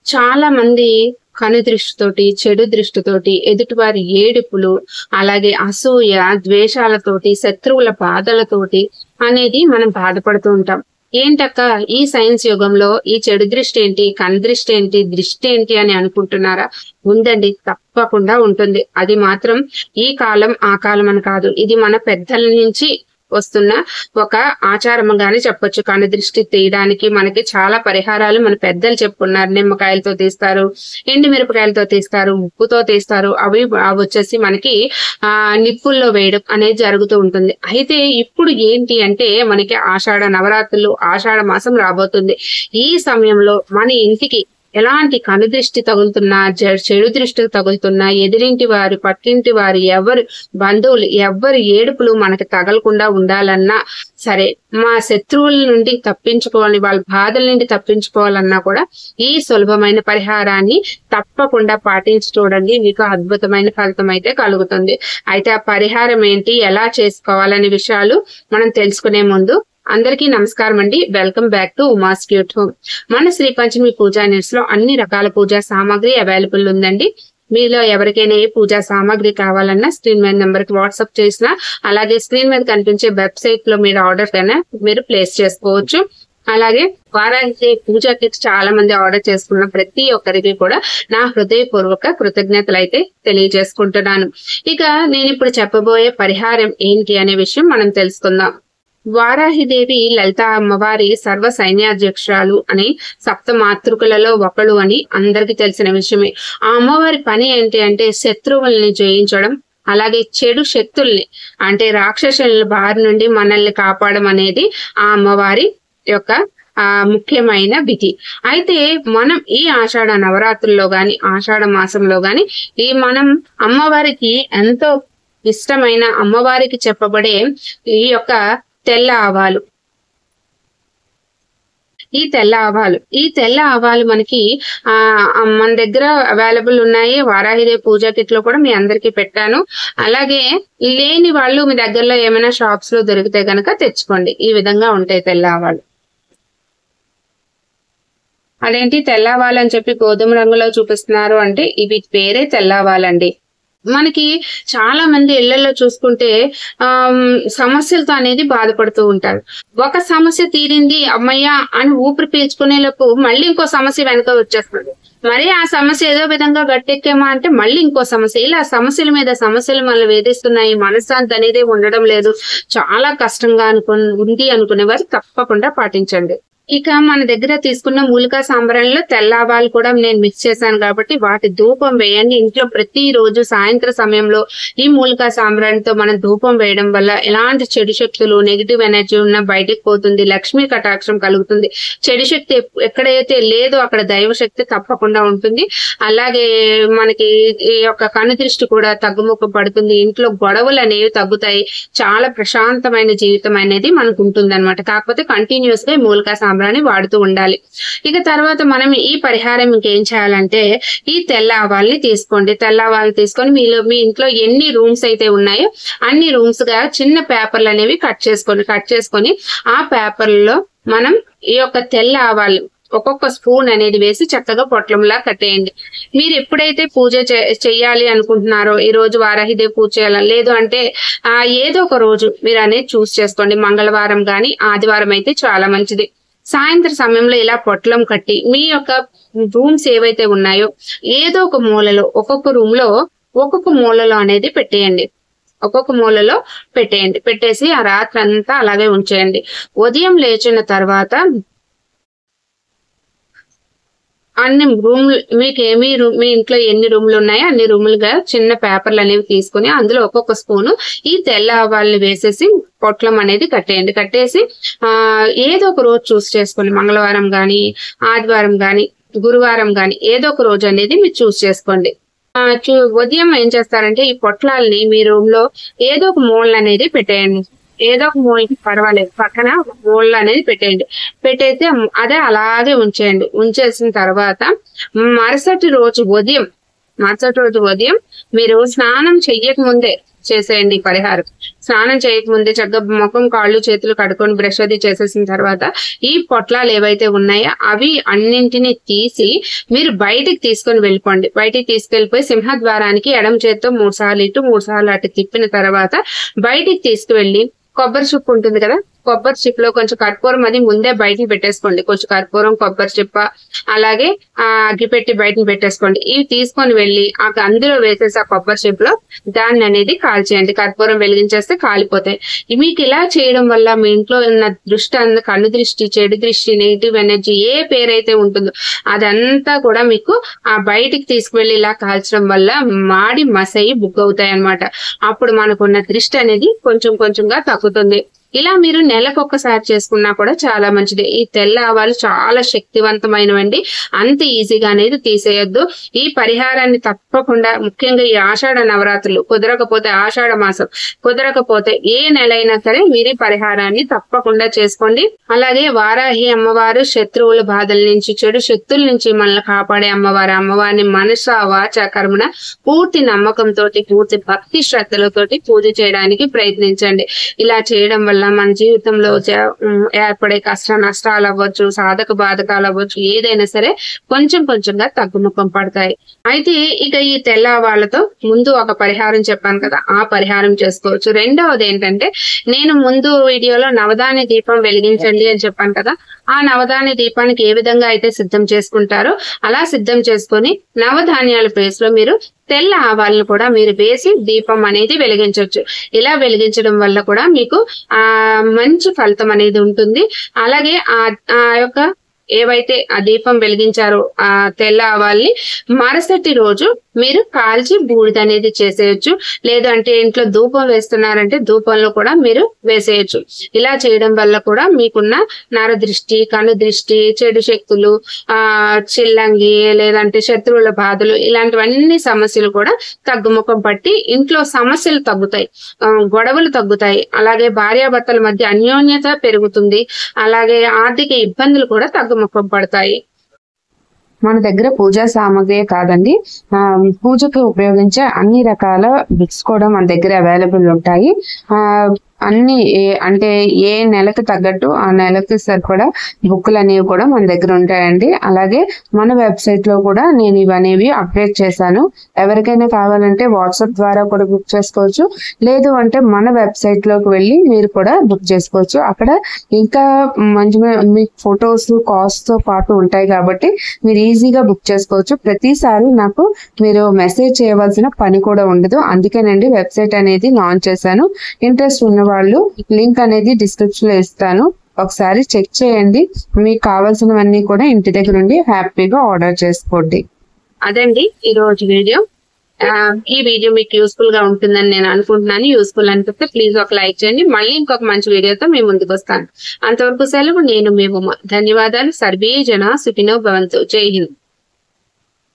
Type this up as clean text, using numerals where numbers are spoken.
చాలా మంది కనుదృష్టితోటి, చెడు దృష్టితోటి, ఎదుటివారి ఏడుపులు, అలాగే అసూయ, ద్వేషాలతోటి, శత్రువుల బాధలతోటి అనేది మనం బాధపడుతూ ఉంటాం. ఏంటక్క ఈ సైన్స్ యుగంలో ఈ చెడు దృష్టి ఏంటి, కనుదృష్టి ఏంటి, దృష్టి ఏంటి అని అనుకుంటున్నారా? ఉందండి, తప్పకుండా ఉంటుంది. అది మాత్రం ఈ కాలం ఆ కాలం అని కాదు. ఇది మన పెద్దల నుంచి వస్తున్న ఒక ఆచారంగానే చెప్పొచ్చు. కనుదృష్టి తీయడానికి మనకి చాలా పరిహారాలు మన పెద్దలు చెప్పుకున్నారు. నిమ్మకాయలతో తీస్తారు, ఎండు మిరపకాయలతో తీస్తారు, ఉప్పుతో తీస్తారు. అవి వచ్చేసి మనకి నిప్పుల్లో వేయడం అనేది జరుగుతూ ఉంటుంది. అయితే ఇప్పుడు ఏంటి అంటే మనకి ఆషాఢ నవరాత్రులు, ఆషాఢ మాసం రాబోతుంది. ఈ సమయంలో మన ఇంటికి ఎలాంటి కనుదృష్టి తగులుతున్నా, చెడు దృష్టి తగులుతున్నా, ఎదిరింటి వారు, పక్కింటి వారు, ఎవరు బంధువులు ఎవరి ఏడుపులు మనకి తగలకుండా ఉండాలన్నా సరే, మా శత్రువుల నుండి తప్పించుకోవాలి, వాళ్ళ బాధల నుండి తప్పించుకోవాలన్నా కూడా ఈ సులభమైన పరిహారాన్ని తప్పకుండా పాటించి చూడండి. మీకు అద్భుతమైన ఫలితం అయితే కలుగుతుంది. అయితే ఆ పరిహారం ఏంటి, ఎలా చేసుకోవాలనే విషయాలు మనం తెలుసుకునే ముందు అందరికీ నమస్కారం అండి. Welcome back to Uma's cute home. మన శ్రీ పంచమి పూజా నెట్స్ లో అన్ని రకాల పూజా సామాగ్రి అవైలబుల్ ఉందండి. మీలో ఎవరికైనా ఏ పూజా సామాగ్రి కావాలన్నా స్క్రీన్ మీద నెంబర్ కి వాట్సాప్ చేసినా, అలాగే స్క్రీన్ మీద కనిపించే వెబ్సైట్ లో మీరు ఆర్డర్ కన్నా మీరు ప్లేస్ చేసుకోవచ్చు. అలాగే వారానికి పూజా కిట్స్ చాలా మంది ఆర్డర్ చేసుకున్న ప్రతి ఒక్కరికి కూడా నా హృదయపూర్వక కృతజ్ఞతలు అయితే తెలియజేసుకుంటున్నాను. ఇక నేను ఇప్పుడు చెప్పబోయే పరిహారం ఏంటి అనే విషయం మనం తెలుసుకుందాం. వారాహిదేవి లలిత అమ్మవారి సర్వ సైన్యాధ్యక్షురాలు అని సప్త మాతృకులలో ఒకడు అని అందరికి తెలిసిన విషయమే. ఆ అమ్మవారి పని ఏంటి అంటే శత్రువుల్ని జయించడం, అలాగే చెడు శక్తుల్ని అంటే రాక్షసుల బారి నుండి మనల్ని కాపాడడం అనేది ఆ అమ్మవారి యొక్క ముఖ్యమైన విధి. అయితే మనం ఈ ఆషాఢ నవరాత్రుల్లో గాని, ఆషాఢ మాసంలో గాని మనం అమ్మవారికి ఎంతో ఇష్టమైన, అమ్మవారికి చెప్పబడే ఈ యొక్క తెల్ల ఆవాలు, ఈ తెల్ల ఆవాలు మనకి మన దగ్గర అవైలబుల్ ఉన్నాయి. వారాహిదేవి పూజా కిట్ లో కూడా మీ అందరికి పెట్టాను. అలాగే లేని వాళ్ళు మీ దగ్గరలో ఏమైనా షాప్స్ లో దొరికితే గనక తెచ్చుకోండి. ఈ విధంగా ఉంటాయి తెల్ల ఆవాలు. అదేంటి తెల్ల ఆవాలు అని చెప్పి గోధుమ రంగులో చూపిస్తున్నారు అంటే ఇవి పేరే తెల్ల ఆవాలండి. మనకి చాలా మంది ఇళ్లలో చూసుకుంటే సమస్యలతో అనేది బాధపడుతూ ఉంటారు. ఒక సమస్య తీరింది అమ్మయ్య అని ఊపిరి పీల్చుకునేలోపు మళ్ళీ ఇంకో సమస్య వెనక వచ్చేస్తుంది. మరి ఆ సమస్య ఏదో విధంగా గట్టెక్కేమా అంటే మళ్ళీ ఇంకో సమస్య. ఇలా సమస్యల మీద సమస్యలు మనల్ని వేధిస్తున్నాయి, మనశ్శాంతి అనేది ఉండడం లేదు, చాలా కష్టంగా ఉంది అనుకునేవారు తప్పకుండా పాటించండి. ఇక మన దగ్గర తీసుకున్న మూలికా సాంబ్రాణిలో తెల్ల ఆవాలు కూడా నేను మిక్స్ చేశాను కాబట్టి వాటి ధూపం వేయండి. ఇంట్లో ప్రతి రోజు సాయంత్రం సమయంలో ఈ మూలికా సాంబ్రాణితో మనం ధూపం వేయడం వల్ల ఎలాంటి చెడు శక్తులు, నెగిటివ్ ఎనర్జీ ఉన్నా బయటకు పోతుంది, లక్ష్మీ కటాక్షం కలుగుతుంది. చెడు శక్తి ఎక్కడైతే లేదో అక్కడ దైవ శక్తి తప్పకుండా ఉంటుంది. అలాగే మనకి ఈ యొక్క కనుదృష్టి కూడా తగ్గుముఖం పడుతుంది. ఇంట్లో గొడవలు అనేవి తగ్గుతాయి. చాలా ప్రశాంతమైన జీవితం అనేది మనకు ఉంటుంది అనమాట. కాకపోతే కంటిన్యూస్ గా మూలికా సాంబ్రాణి వాడుతూ ఉండాలి. ఇక తర్వాత మనం ఈ పరిహారం ఇంకేం చేయాలంటే ఈ తెల్ల ఆవాల్ని తీసుకోండి. తెల్ల ఆవాలు తీసుకొని మీ ఇంట్లో ఎన్ని రూమ్స్ అయితే ఉన్నాయో అన్ని రూమ్స్ గా చిన్న పేపర్లు అనేవి కట్ చేసుకొని ఆ పేపర్లలో మనం ఈ యొక్క తెల్ల ఆవాలు ఒక్కొక్క స్పూన్ అనేది వేసి చక్కగా పొట్లంలా కట్టేయండి. మీరు ఎప్పుడైతే పూజ చెయ్యాలి అనుకుంటున్నారో, ఈ రోజు వారాహిదేవి పూజ చేయాలి లేదు అంటే ఏదో ఒక రోజు మీరు అనేది చూస్ చేసుకోండి. మంగళవారం గాని ఆదివారం అయితే చాలా మంచిది. సాయంత్రం సమయంలో ఇలా పొట్లం కట్టి మీ యొక్క రూమ్స్ ఏవైతే ఉన్నాయో ఏదో ఒక మూలలో, ఒక్కొక్క రూమ్ లో ఒక్కొక్క మూలలో అనేది పెట్టేయండి. పెట్టేసి ఆ రాత్రి అంతా అలాగే ఉంచేయండి. ఉదయం లేచిన తర్వాత అన్ని రూమ్లు మీ ఇంట్లో ఎన్ని రూమ్లు ఉన్నాయో అన్ని రూములుగా చిన్న పేపర్లు అనేవి తీసుకుని అందులో ఒక్కొక్క స్పూను ఈ తెల్ల ఆవాల్ని వేసేసి పొట్లం అనేది కట్టేసి ఏదో ఒక రోజు చూస్ చేసుకోండి. మంగళవారం గాని, ఆదివారం గాని, గురువారం గాని ఏదో ఒక రోజు అనేది మీరు చూస్ చేసుకోండి. ఉదయం ఏం చేస్తారంటే ఈ పొట్లాల్ని మీ రూమ్ లో ఏదో ఒక మూల అనేది పెట్టేయండి. ఏదో ఒక మూలకి పర్వాలేదు, పక్కన మూల అనేది పెట్టేసి అదే అలాగే ఉంచేయండి. ఉంచేసిన తర్వాత మరుసటి రోజు ఉదయం మీరు స్నానం చెయ్యక ముందే చేసేయండి ఈ పరిహారం. స్నానం చేయకముందే చక్కగా ముఖం కాళ్ళు చేతులు కడుక్కొని బ్రష్ అది చేసేసిన తర్వాత ఈ పొట్లాలు ఏవైతే ఉన్నాయో అవి అన్నింటినీ తీసి మీరు బయటికి తీసుకొని వెళ్ళిపోండి. బయటికి తీసుకెళ్లిపోయి సింహద్వారానికి ఎడమ చేత్తో 3 సార్లు ఇటు 3 సార్లు అటు తిప్పిన తర్వాత బయటికి తీసుకువెళ్ళి కొబ్బరి చిప్ప ఉంటుంది కదా, కొబ్బరి చిప్పలో కొంచెం కర్పూరం అది ముందే బయటని పెట్టేసుకోండి. కొంచెం కర్పూరం, కొబ్బరి చిప్ప, అలాగే అగ్గిపెట్టి బయటని పెట్టేసుకోండి. ఇవి తీసుకొని వెళ్ళి అందులో వేసేసి ఆ కొబ్బరి చిప్పలో దాన్ని అనేది కాల్చేయండి. కర్పూరం వెలిగించేస్తే కాలిపోతాయి. మీకు ఇలా చేయడం వల్ల మీ ఇంట్లో ఉన్న దృష్టి, కన్ను దృష్టి, చెడు దృష్టి, నెగిటివ్ ఎనర్జీ ఏ పేరైతే ఉంటుందో అదంతా కూడా మీకు ఆ బయటికి తీసుకువెళ్ళి ఇలా కాల్చడం వల్ల మాడి మసయి బుగ్గవుతాయి అన్నమాట. అప్పుడు మనకున్న దృష్టి అనేది కొంచెం కొంచెంగా తగ్గుతుంది. ఇలా మీరు నెలకొకసారి చేసుకున్నా కూడా చాలా మంచిది. ఈ తెల్ల ఆవాలు చాలా శక్తివంతమైనవండి. అంత ఈజీగా అనేది తీసేయొద్దు. ఈ పరిహారాన్ని తప్పకుండా, ముఖ్యంగా ఈ ఆషాఢ నవరాత్రులు కుదరకపోతే, ఆషాఢ మాసం కుదరకపోతే ఏ నెల అయినా సరే మీరు ఈ పరిహారాన్ని తప్పకుండా చేసుకోండి. అలాగే వారాహి అమ్మవారు శత్రువుల బాధల నుంచి, చెడు శక్తుల నుంచి మనల్ని కాపాడే అమ్మవారు. అమ్మవారిని మనస వాచ కర్మణ పూర్తి నమ్మకంతో, పూర్తి భక్తి శ్రద్ధలతోటి పూజ చేయడానికి ప్రయత్నించండి. ఇలా చేయడం వల్ల మన జీవితంలో ఏర్పడే కష్ట నష్టాలు అవ్వచ్చు, సాధక బాధకాలు అవ్వచ్చు, ఏదైనా సరే కొంచెం కొంచెంగా తగ్గుముఖం పడతాయి. అయితే ఇక ఈ తెల్ల ఆవాలతో ముందు ఒక పరిహారం చెప్పాను కదా, ఆ పరిహారం చేసుకోవచ్చు. రెండవది ఏంటంటే, నేను ముందు వీడియోలో నవధాన్య దీపం వెలిగించండి అని చెప్పాను కదా, ఆ నవధాన్య దీపానికి ఏ విధంగా అయితే సిద్ధం చేసుకుంటారో అలా సిద్ధం చేసుకొని నవధాన్యాల ప్లేస్ లో మీరు తెల్ల ఆవాలను కూడా మీరు వేసి దీపం అనేది వెలిగించవచ్చు. ఇలా వెలిగించడం వల్ల కూడా మీకు మంచి ఫలితం అనేది ఉంటుంది. అలాగే ఆ యొక్క ఏవైతే ఆ దీపం వెలిగించారో ఆ తెల్ల ఆవాల్ని మరుసటి రోజు మీరు కాల్చి బూడిద అనేది చేసేయచ్చు. లేదు అంటే ఇంట్లో ధూపం వేస్తున్నారంటే ధూపంలో కూడా మీరు వేసేయచ్చు. ఇలా చేయడం వల్ల కూడా మీకున్న నరదృష్టి, కను దృష్టి, చెడు శక్తులు, చిల్లంగి, లేదంటే శత్రువుల బాధలు, ఇలాంటివన్నీ సమస్యలు కూడా తగ్గుముఖం పట్టి ఇంట్లో సమస్యలు తగ్గుతాయి, గొడవలు తగ్గుతాయి. అలాగే భార్యాభర్తల మధ్య అన్యోన్యత పెరుగుతుంది. అలాగే ఆర్థిక ఇబ్బందులు కూడా తగ్గుముఖం పడతాయి. మన దగ్గర పూజా సామాగ్రి కాదండి, పూజకు ఉపయోగించే అన్ని రకాల బుక్స్ కూడా మన దగ్గర అవైలబుల్ ఉంటాయి. అన్ని అంటే ఏ నెలకు తగ్గట్టు ఆ నెలకు సరిపడా బుక్లు అనేవి కూడా మన దగ్గర ఉంటాయండి. అలాగే మన వెబ్సైట్ లో కూడా నేను ఇవనేవి అప్డేట్ చేశాను. ఎవరికైనా కావాలంటే వాట్సాప్ ద్వారా కూడా బుక్ చేసుకోవచ్చు. లేదు అంటే మన వెబ్సైట్ లోకి వెళ్ళి మీరు కూడా బుక్ చేసుకోవచ్చు. అక్కడ ఇంకా మంచి మీకు ఫొటోస్, కాస్ట్ తో పాటు ఉంటాయి కాబట్టి మీరు ఈజీగా బుక్ చేసుకోవచ్చు. ప్రతిసారి నాకు మీరు మెసేజ్ చేయవలసిన పని కూడా ఉండదు. అందుకేనండి వెబ్సైట్ అనేది లాంచ్ చేశాను. ఇంట్రెస్ట్ ఉన్న వాళ్ళు లింక్ అనేది డిస్క్రిప్షన్ లో ఇస్తాను, ఒకసారి చెక్ చేయండి. మీకు కావాల్సినవన్నీ కూడా ఇంటి దగ్గర నుండి హ్యాపీగా ఆర్డర్ చేసుకోండి. అదండి ఈ రోజు వీడియో. ఈ వీడియో మీకు యూస్ఫుల్ గా ఉంటుందని నేను అనుకుంటున్నాను. యూస్ఫుల్ అనిపిస్తే ప్లీజ్ ఒక లైక్ చేయండి. మళ్ళీ ఇంకొక మంచి వీడియోతో మేము ముందుకు వస్తాను. అంతవరకు సెలవు. నేను మీ ఉమ. ధన్యవాదాలు. సర్వే జన సుఖినో భవంతు. జై హింద్.